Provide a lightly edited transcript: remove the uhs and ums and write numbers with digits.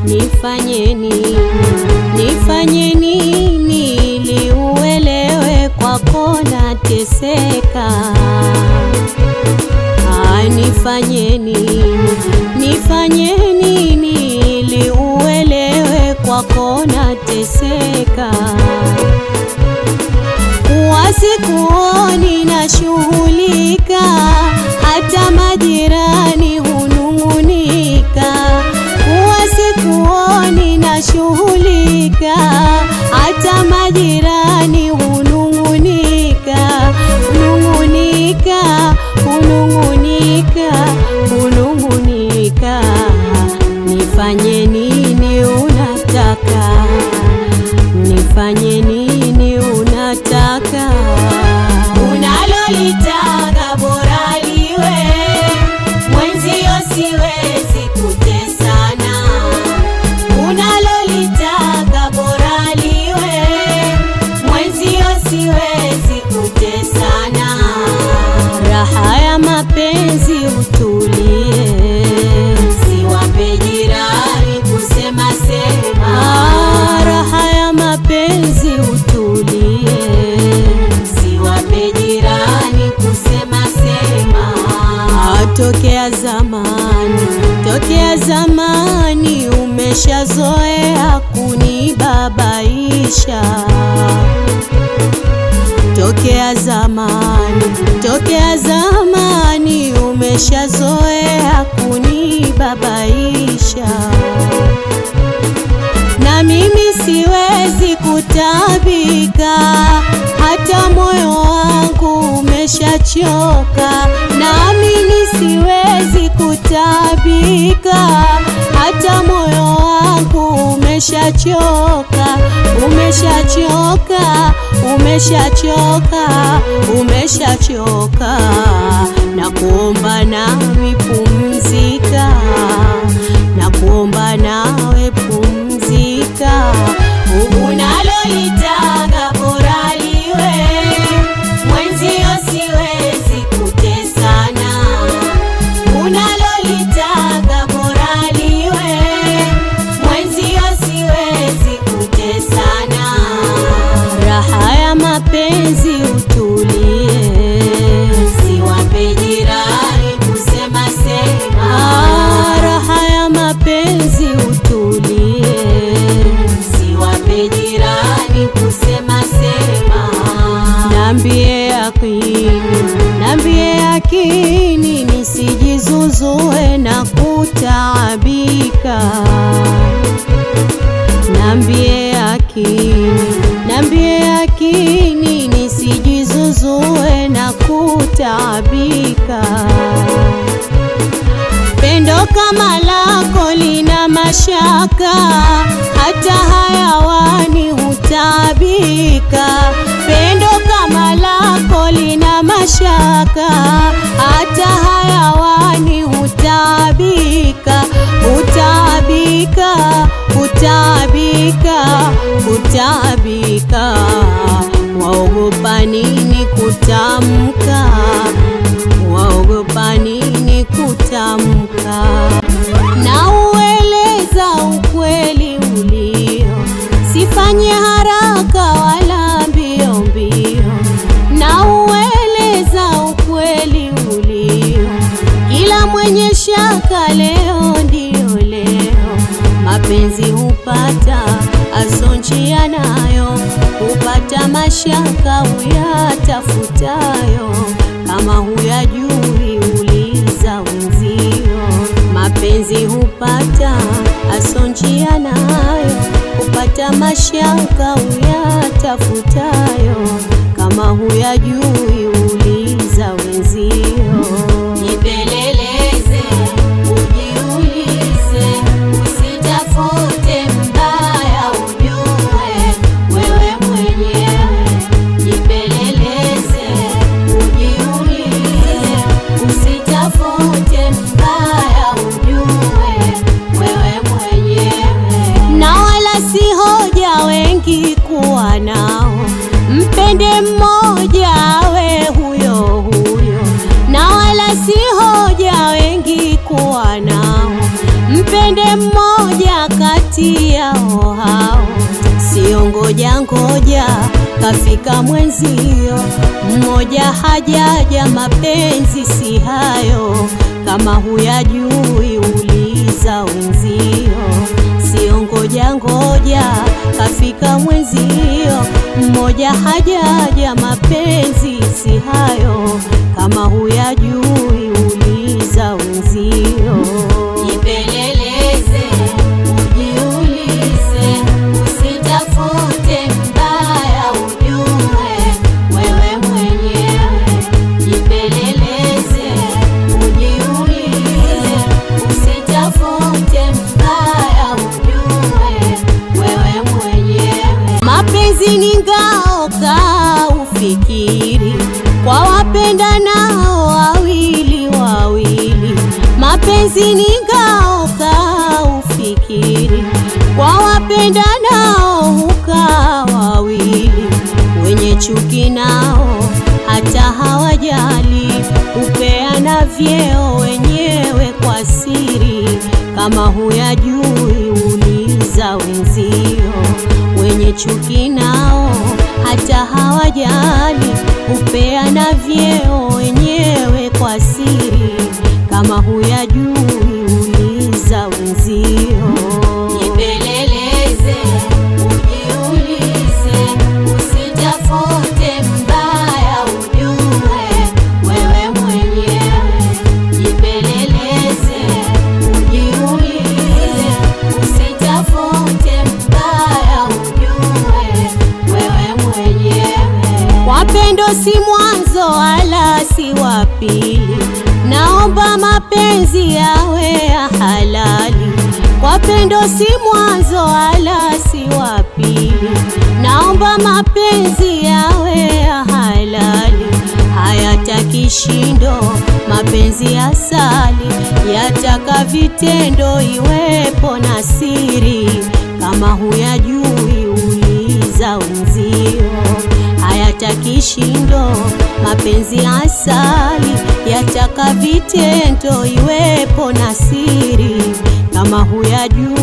nifanye nini, nifanye nini ili uelewe kwako nateseka. Nifanye nini, nifanye nini ili uelewe kwako nateseka. Wasikuoni nashughulika, hata majirani hunung'unika. Wasikuoni nashughulika, hata majirani hunung'unika. Hunung'unika, hunung'unika, hunung'unika. Nifanye nini unataka, nifanye nini unataka. Unalolitaka bora liwe, mwenzio siwezi kutesana. Unalolitaka bora liwe, mwenzio siwezi kutesana. Raha ya mapenzi utulie, siwape jirani kusema sema. Raha ya mapenzi utulie, siwape jirani kusema sema. Tokea zamani, tokea zamani umeshazoea kunibabaisha. Tokea zamani, tokea zamani umeshazoea kunibabaisha. Na mimi siwezi kutabika, hata moyo wangu umeshachoka. Na mimi siwezi kutabika, hata moyo wangu umeshachoka. Umeshachoka, umeshachoka, umeshachoka. Nakuomba nawe pumzika, nakuomba nawe pumzika. Unalolitaka bora liwe, mwenzio siwezi kutesana. Unalolitaka bora liwe, mwenzio siwezi kutesana. Raha ya mapenzi utulie, siwape jirani kusema sema. Raha ya mapenzi utulie, siwape jirani kusema sema. Nambie yakini, nambie yakini, nisijizuzue na kutaabika. Nambie yakini, nambie yakini, nisijizuzue na kutaabika. Pendo kama lako lina mashaka, hata hayawani hutabika. Pendo kama lako lina mashaka, hata hayawani hutabika. Hutabika, hutabika, hutabika. Waogopa nini kutamka, waogopa nini kutamka. Na ueleza ukweli ulio, sifanye haraka wala mbio mbio. Na ueleza ukweli ulio, kila mwenye shaka leo ndio leo. Mapenzi hupata asonjia nayo, hupata mashaka uyatafutayo. Kama huyajui uliza wenzio. Mapenzi hupata asonjia nayo, hupata mashaka uyatafutayo. Kama huyajui uliza wenzio. Nipeleleze, ujiulize, usitafute mbaya ujue wewe mwenyewe. Nipeleleze, ujiulize, usitafute mbaya ujue wewe mwenyewe. Na wala si hoja wengi kuwa nao, mpende mmoja awe huyo huyo. Na kati yao hao. Sio ngoja ngoja kafika mwenzio, mmoja hajaja, mapenzi si hayo. Kama huyajui uliza wenzio. Sio ngoja ngoja kafika mwenzio, mmoja hajaja, mapenzi si hayo. Kama huyajui uliza wenzio. Jipeleleze, ujiulize, usitafute mbaya, ujue wewe mwenyewe. Jipeleleze, ujiulize, usitafute mbaya, ujue wewe mwenyewe. Mapenzi ni ngao, kaa ufikiri, kwa wapenda nao wawili wawili. Mapenzi ni ngao, kaa ufikiri, kwa wapenda nao hukaa wawili. Wenye chuki nao hata hawajali, hupeana vyeo wenyewe kwa siri. Kama huyajui uliza wenzio. Wenye chuki nao hata hawajali, hupeana vyeo wenyewe kwa siri. Kama huyajui uliza wenzio. Jipeleleze, ujiulize, usitafute mbaya, ujue wewe mwenyewe. Jipeleleze, ujiulize, usitafute mbaya, ujue wewe mwenyewe. Wapendo si mwanzo wala si wa pili, naomba mapenzi yawe ya halali. Wapendo si mwanzo wala si wa pili, naomba mapenzi yawe ya halali. Hayataki shindo, mapenzi asali, yataka vitendo, iwepo na siri. Kama huyajui uliza wenzio. Hayataki shindo, mapenzi asali, yataka vitendo, iwepo na siri. Kama huyajui